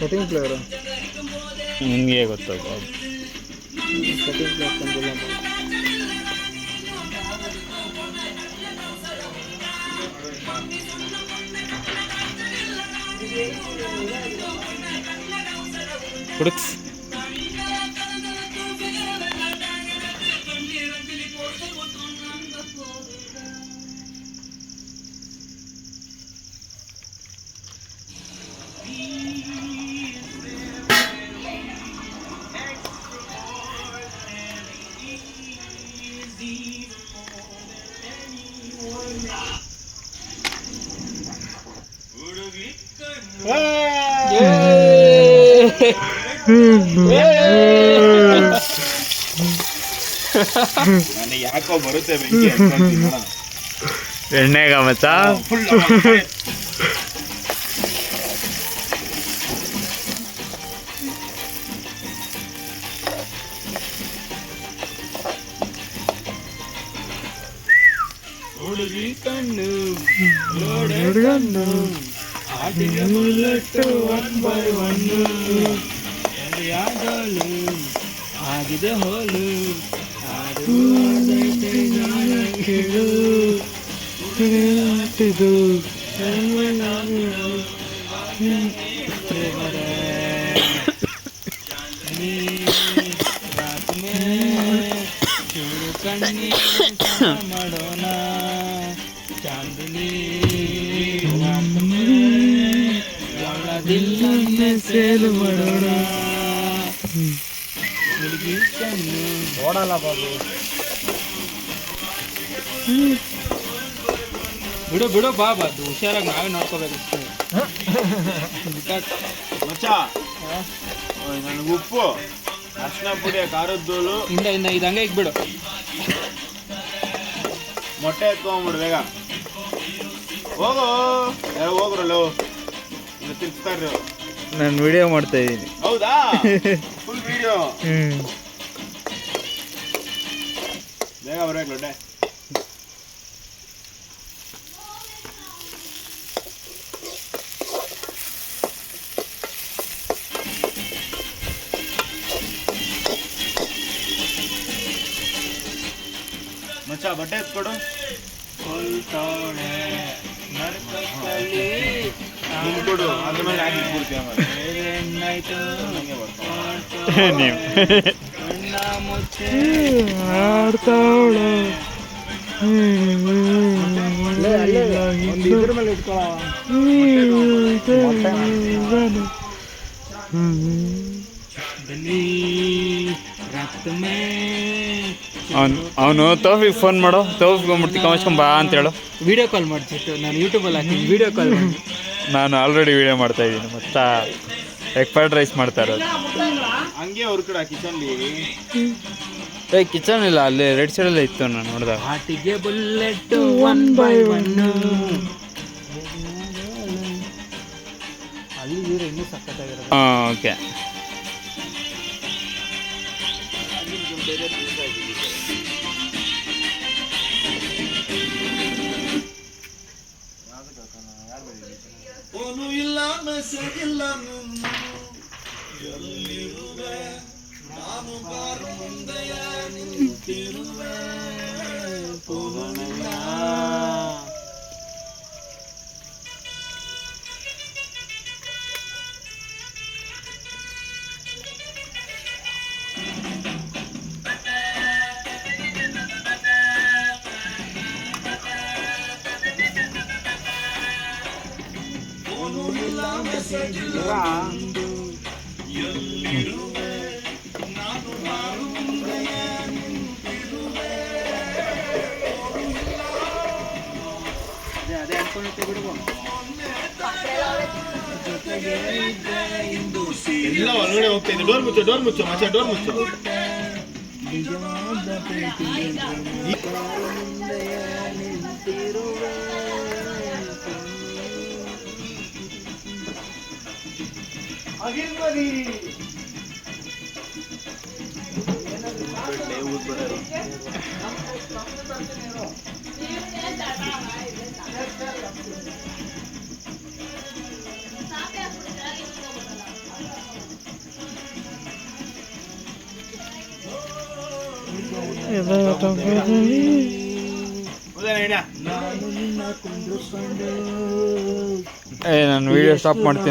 Cutting player ನಿಮಗೆ ಗೊತ್ತಾಗ cutting player ತಂದಿಲ್ಲ. ಹುಡುಕ್ಸ್ ನನಗೆ ಯಾಕೋ ಬರುತ್ತೆ ಬೆಂಕಿ ಅನ್ಕೊಂತೀನಿ ನೋಡೋಣ. ಎಣ್ಣೆಗ ಮಚ್ಚ ಫುಲ್ ಹುಡುಗಿ ಕಣ್ಣು ಆಟಿಗೆ ಬುಲೆಟ್ಟು 1 by 1 ಯಾಗಲು ಆಗಿದೆ ಹೋಲು ಆಡು ಆದೈತೆ ಗಾನ ಕೇಳು ಇದು रात में चूरू कन्नी ಮಾಡೋಣ चांदनी रात में ಒಳ ದಿಲ್ಲನ್ನೇ ಸೇಲ್ ಮಾಡೋಣ ಹುಡುಗಿ ಕಣ್ಣು ನೋಡಲ್ಲ ಬಾಬು. ಬಿಡು ಬಿಡು ಬಾಬಾ ಅದು ಹುಷಾರಾಗಿ ನಾವೇ ನೋಡ್ಕೋಬೇಕು ಮಚ್ಚ. ನನಗೆ ಉಪ್ಪು ಅರ್ಶಿನ ಪುಡಿ ಖಾರದ್ದೂಳು ಇಂದ ಇದು ಹಂಗೆ ಇಕ್ಬಿಡು. ಮೊಟ್ಟೆ ಎತ್ಕೊಂಡ್ಬಿಡು ಬೇಗ. ಹೋಗು ಯಾರು ಹೋಗ್ರಲ್ಲ ಇನ್ನು ತಿರ್ಸ್ತಾರ್ರಿ. ನಾನು ವಿಡಿಯೋ ಮಾಡ್ತಾ ಇದ್ದೀನಿ. ಹೌದಾ? Full video. ಬೇಗ ಬರಬೇಕು ಲೊಡ್ಡೆ. ಮಚ್ಚ ಬಟ್ಟೆ ಎತ್ಕೊಡು. ಕೊಡು ಅದ್ರ ಮೇಲೆ ಹಾಕಿ ಇಟ್ಬಿಡ್ತೀವಿ ನೀವು ಆಡ್ತಾವಳ ಇದ್ರ ಮೇಲೆ ಇಟ್ಕೊಳ್ಳ. ಅವನು ತೌಫಿಗೆ ಫೋನ್ ಮಾಡೋ, ತೌಫಿಗೆ ಬಂದ್ಬಿಡ್ತಿ ಕಮಸ್ಕೊಂಡ್ ಬಾ ಅಂತ ಹೇಳು. ವಿಡಿಯೋ ಕಾಲ್ ಮಾಡ್ತಿತ್ತು ನಾನು ಯೂಟ್ಯೂಬಲ್ಲಿ ಹಾಕ್ತೀನಿ. ವಿಡಿಯೋ ಕಾಲ್ ಮಾಡಿ. ನಾನು ಆಲ್ರೆಡಿ ವಿಡಿಯೋ ಮಾಡ್ತಾ ಇದ್ದೀನಿ. ಮತ್ತು ಎಗ್ ಫ್ರೈಡ್ ರೈಸ್ ಮಾಡ್ತಾ ಇರೋದು. ಹಂಗೆ ಅವ್ರ ಕಡೆ ಕಿಚನ್ಲಿ ಕಿಚನ್ ಇಲ್ಲ, ಅಲ್ಲಿ ರೆಡ್ ಸೈಡಲ್ಲೇ ಇತ್ತು ನಾನು ನೋಡಿದಾಗ. ಆಟಿಗೆ ಬುಲೆಟ್ 1 by 1 ಅಲ್ಲಿ ಇವ್ರು ಇನ್ನೂ ಸಖತ್ತಾಗಿರೋದು. ಹಾಂ ಓಕೆ. ಫೋನು ಇಲ್ಲ ಮೆಸೇಜ್ ಇಲ್ಲ ಎಲ್ಲಿರುವೆ ನಾನು ಬಾರು ಮುಂದೆಯ ನಿಂತಿರುವೆ ಫೋನು ಇಲ್ಲ. ಎಲ್ಲ ಒಳಗಡೆ ಹೋಗ್ತಾ ಇದೆ. ಡೋರ್ ಮುಚ್ಚು ಮಚ್ಚ, ಡೋರ್ ಮುಚ್ಚು. ನಾನು ವಿಡಿಯೋ ಸ್ಟಾಪ್ ಮಾಡ್ತೀನಿ.